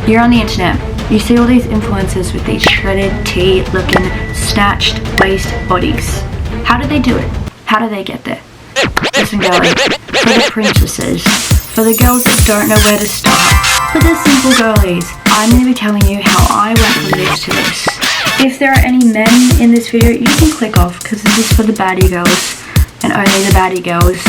You're on the internet. You see all these influencers with these shredded tea looking snatched waist bodies. How do they do it? How do they get there? Listen, girlie, for the princesses, for the girls that don't know where to start, for the simple girlies, I'm going to be telling you how I went from this to this. If there are any men in this video, you can click off because this is for the baddie girls and only the baddie girls.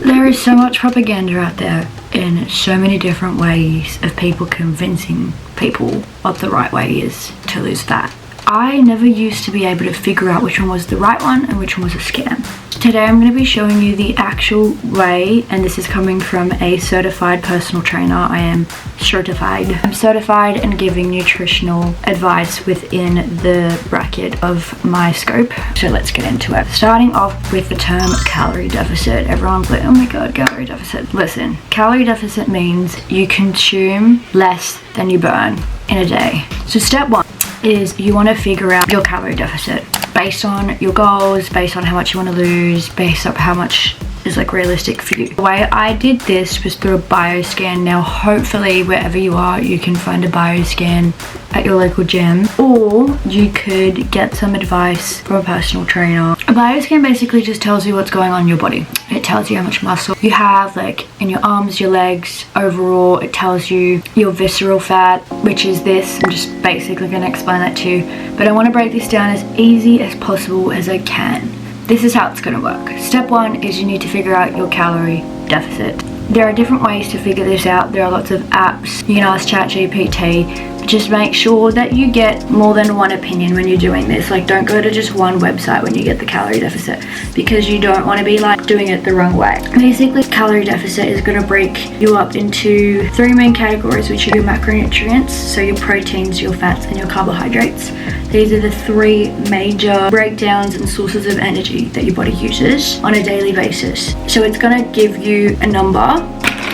There is so much propaganda out there in so many different ways of people convincing people what the right way is to lose fat. I never used to be able to figure out which one was the right one and which one was a scam. Today I'm going to be showing you the actual way, and this is coming from a certified personal trainer. I am certified. I'm certified in giving nutritional advice within the bracket of my scope. So let's get into it. Starting off with the term calorie deficit. Everyone's like, oh my god, calorie deficit. Listen, calorie deficit means you consume less than you burn in a day. So step one is you want to figure out your calorie deficit based on your goals, based on how much you want to lose, based on how much is like realistic for you. The way I did this was through a bioscan. Now hopefully wherever you are you can find a bioscan at your local gym, or you could get some advice from a personal trainer. A bioscan basically just tells you what's going on in your body. It tells you how much muscle you have, like in your arms, your legs. Overall, it tells you your visceral fat, which is this. I'm just basically going to explain that to you, but I want to break this down as easy as possible as I can. This is how it's going to work. Step one is you need to figure out your calorie deficit. There are different ways to figure this out. There are lots of apps. You can ask ChatGPT. Just make sure that you get more than one opinion when you're doing this. Like, don't go to just one website when you get the calorie deficit, because you don't want to be like doing it the wrong way. Basically, calorie deficit is going to break you up into three main categories, which are your macronutrients, so your proteins, your fats, and your carbohydrates. These are the three major breakdowns and sources of energy that your body uses on a daily basis. So it's going to give you a number.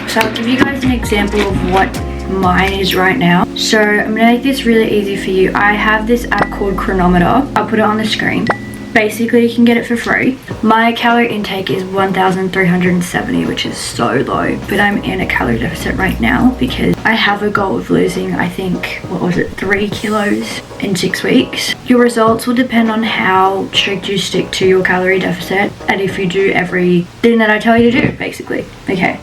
So I'll give you guys an example of what mine is right now. So I'm gonna make this really easy for you. I have this app called Chronometer. I'll put it on the screen. Basically you can get it for free. My calorie intake is 1,370, which is so low, but I'm in a calorie deficit right now because I have a goal of losing, I think, what was it, 3 kilos in 6 weeks. Your results will depend on how strict you stick to your calorie deficit and if you do everything that I tell you to do, basically. Okay.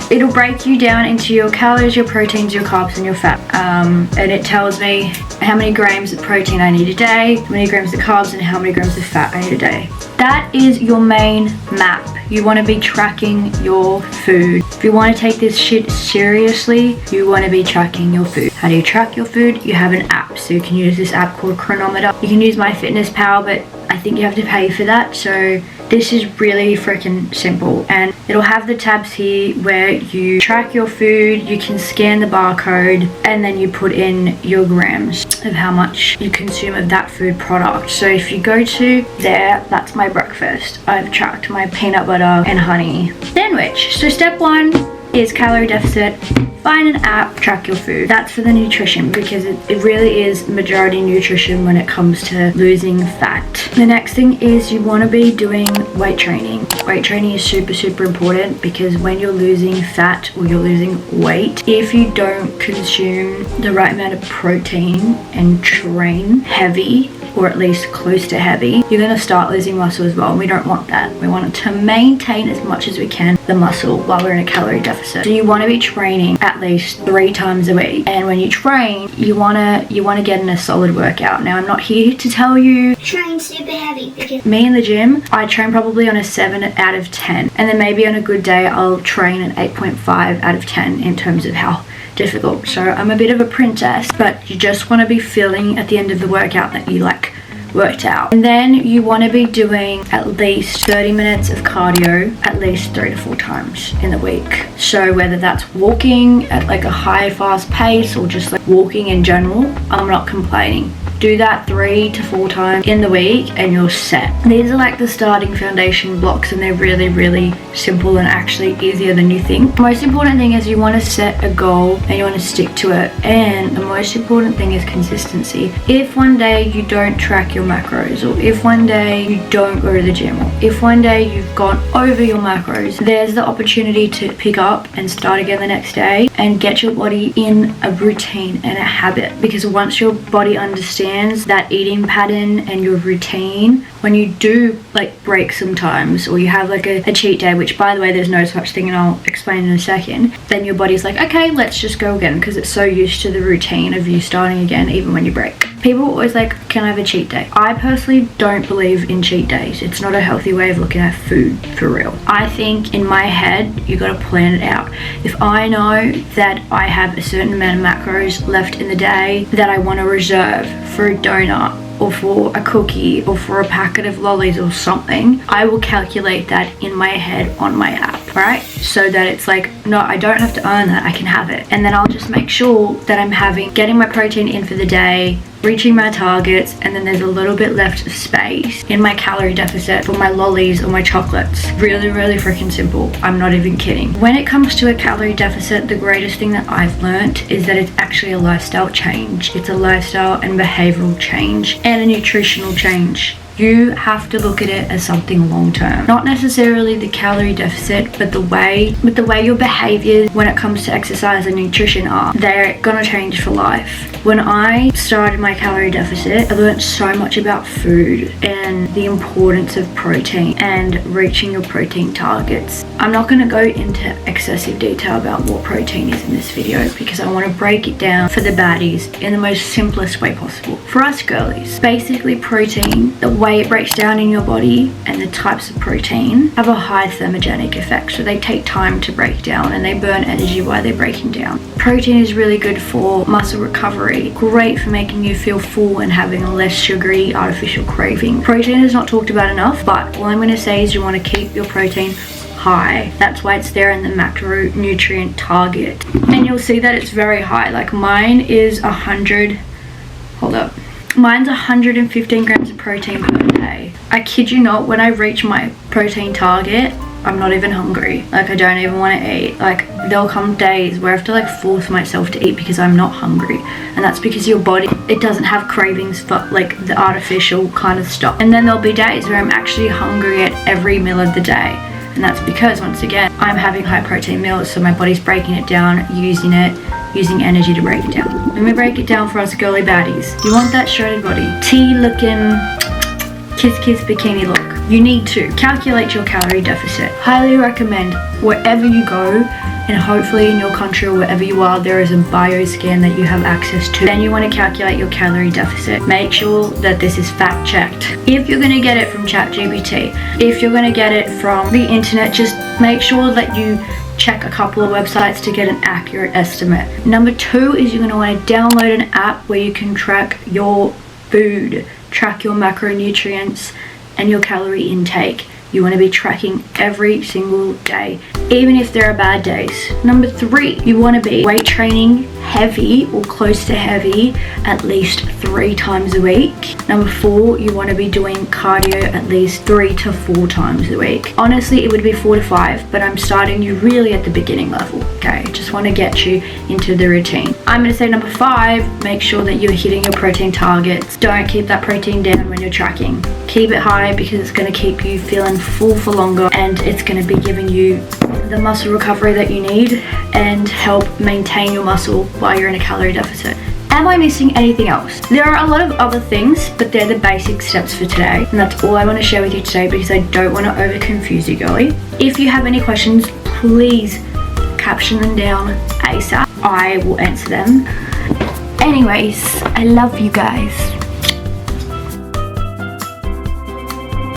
It'll break you down into your calories, your proteins, your carbs, and your fat. And it tells me how many grams of protein I need a day, how many grams of carbs, and how many grams of fat I need a day. That is your main map. You want to be tracking your food. If you want to take this shit seriously, you want to be tracking your food. How do you track your food? You have an app. So you can use this app called Chronometer. You can use MyFitnessPal, but I think you have to pay for that. So this is really freaking simple, and it'll have the tabs here where you track your food, you can scan the barcode, and then you put in your grams of how much you consume of that food product. So if you go to there, that's my breakfast. I've tracked my peanut butter and honey sandwich. So step one is calorie deficit. Find an app, track your food. That's for the nutrition, because it really is majority nutrition when it comes to losing fat. The next thing is you want to be doing weight training. Weight training is super important, because when you're losing fat or you're losing weight, if you don't consume the right amount of protein and train heavy, or at least close to heavy, you're going to start losing muscle as well, and we don't want that. We want to maintain as much as we can the muscle while we're in a calorie deficit. So you want to be training at least 3 times a week, and when you train, you want to get in a solid workout. Now, I'm not here to tell you train super heavy, because me in the gym, I train probably on a 7 out of 10, and then maybe on a good day I'll train an 8.5 out of 10 in terms of how difficult. So I'm a bit of a princess, but you just want to be feeling at the end of the workout that you like worked out. And then you want to be doing at least 30 minutes of cardio at least 3 to 4 times in the week. So whether that's walking at like a high fast pace or just like walking in general, I'm not complaining. Do that 3 to 4 times in the week and you're set. These are like the starting foundation blocks, and they're really, really simple and actually easier than you think. The most important thing is you want to set a goal and you want to stick to it, and the most important thing is consistency. If one day you don't track your macros, or if one day you don't go to the gym, or if one day you've gone over your macros, there's the opportunity to pick up and start again the next day and get your body in a routine and a habit. Because once your body understands that eating pattern and your routine, when you do like break sometimes, or you have like a cheat day, which by the way there's no such thing and I'll explain in a second, then your body's like, okay, let's just go again, because it's so used to the routine of you starting again even when you break. People are always like, can I have a cheat day? I personally don't believe in cheat days. It's not a healthy way of looking at food, for real. I think in my head, you gotta plan it out. If I know that I have a certain amount of macros left in the day that I wanna reserve for a donut, or for a cookie, or for a packet of lollies or something, I will calculate that in my head on my app, right? So that it's like, no, I don't have to earn that, I can have it. And then I'll just make sure that I'm getting my protein in for the day, reaching my targets, and then there's a little bit left of space in my calorie deficit for my lollies or my chocolates. Really, really freaking simple. I'm not even kidding. When it comes to a calorie deficit, the greatest thing that I've learned is that it's actually a lifestyle change. It's a lifestyle and behavioral change and a nutritional change. You have to look at it as something long term. Not necessarily the calorie deficit, but the way your behaviors when it comes to exercise and nutrition are, they're gonna change for life. When I started my calorie deficit, I learned so much about food and the importance of protein and reaching your protein targets. I'm not gonna go into excessive detail about what protein is in this video, because I wanna break it down for the baddies in the most simplest way possible. For us girlies, basically protein, the way it breaks down in your body and the types of protein have a high thermogenic effect, so they take time to break down and they burn energy while they're breaking down. Protein is really good for muscle recovery, great for making you feel full and having a less sugary artificial craving. Protein is not talked about enough, but all I'm going to say is you want to keep your protein high. That's why it's there in the macronutrient target, and you'll see that it's very high. Like mine is 100, hold up, mine's 115 grams of protein per day. I kid you not, when I reach my protein target, I'm not even hungry. Like I don't even want to eat. Like there'll come days where I have to like force myself to eat because I'm not hungry, and that's because your body, it doesn't have cravings for like the artificial kind of stuff. And then there'll be days where I'm actually hungry at every meal of the day, and that's because once again I'm having high protein meals, so my body's breaking it down, using energy to break it down. Let me break it down for us girly baddies. You want that shredded body, tea looking, kiss bikini look. You need to calculate your calorie deficit. Highly recommend wherever you go, and hopefully in your country or wherever you are, there is a bioscan that you have access to. Then you want to calculate your calorie deficit. Make sure that this is fact checked. If you're going to get it from ChatGPT, if you're going to get it from the internet, just make sure that you check a couple of websites to get an accurate estimate. Number 2 is you're going to want to download an app where you can track your food, track your macronutrients and your calorie intake. You want to be tracking every single day, even if there are bad days. Number 3, you want to be weight training heavy or close to heavy at least 3 times a week. Number 4, you want to be doing cardio at least 3 to 4 times a week. Honestly, it would be 4 to 5, but I'm starting you really at the beginning level, okay? Just want to get you into the routine. I'm going to say number 5, make sure that you're hitting your protein targets. Don't keep that protein down when you're tracking. Keep it high, because it's going to keep you feeling full for longer, and it's going to be giving you the muscle recovery that you need and help maintain your muscle while you're in a calorie deficit. Am I missing anything else? There are a lot of other things, but they're the basic steps for today, and that's all I want to share with you today, because I don't want to over confuse you, girly. If you have any questions, please caption them down ASAP. I will answer them. Anyways, I love you guys.